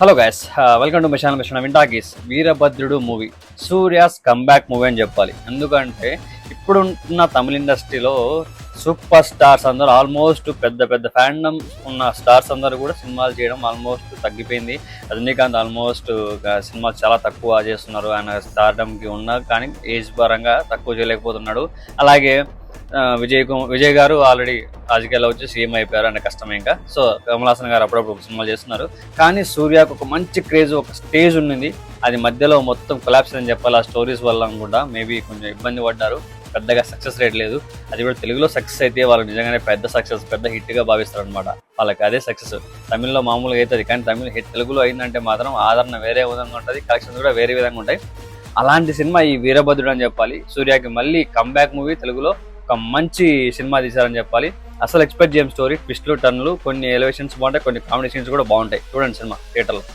Hello guys, welcome to my channel mister Naveen talkies. Veerabhadrudu movie Surya's comeback movie అని చెప్పాలి. ఎందుకంటే ఇప్పుడున్న తమిళ ఇండస్ట్రీలో సూపర్ స్టార్స్ అందరూ ఆల్మోస్ట్ పెద్ద పెద్ద ఫ్యాండమ్ ఉన్న స్టార్స్ అందరూ కూడా సినిమాలు చేయడం ఆల్మోస్ట్ తగ్గిపోయింది. రజనీకాంత్ ఆల్మోస్ట్ సినిమాలు చాలా తక్కువ చేస్తున్నారు. ఆయన స్టార్డమ్కి ఉన్నా కానీ ఏజ్ పరంగా తక్కువ చేయలేకపోతున్నాడు. అలాగే విజయ్ గారు ఆల్రెడీ రాజకీయాల్లో వచ్చి సీఎం అయిపోయారు, అంటే కష్టమే ఇంకా. సో కమల్ హాసన్ గారు అప్పుడప్పుడు సినిమాలు చేస్తున్నారు. కానీ సూర్యకు ఒక మంచి క్రేజ్, ఒక స్టేజ్ ఉన్నింది. అది మధ్యలో మొత్తం కొలాప్స్ అని చెప్పాలి. ఆ స్టోరీస్ వల్ల కూడా మేబీ కొంచెం ఇబ్బంది పడ్డారు. పెద్దగా సక్సెస్ రేట్ లేదు. అది కూడా తెలుగులో సక్సెస్ అయితే వాళ్ళు నిజంగానే పెద్ద సక్సెస్, పెద్ద హిట్గా భావిస్తారు అనమాట. వాళ్ళకి అదే సక్సెస్. తమిళ్లో మామూలుగా అవుతుంది, కానీ తెలుగులో అయిందంటే మాత్రం ఆదరణ వేరే విధంగా ఉంటుంది, కలెక్షన్స్ కూడా వేరే విధంగా ఉంటాయి. అలాంటి సినిమా ఈ వీరభద్రుడు అని చెప్పాలి. సూర్యకి మళ్ళీ కంబ్యాక్ మూవీ, తెలుగులో ఒక మంచి సినిమా తీశారని చెప్పాలి. అసలు ఎక్స్పెక్ట్ చేయం స్టోరీ, ట్విస్ట్లు, టర్న్లు, కొన్ని ఎలివేషన్స్ బాగుంటాయి, కొన్ని కామెడీ సీన్స్ కూడా బాగుంటాయి. చూడండి సినిమా థియేటర్లో.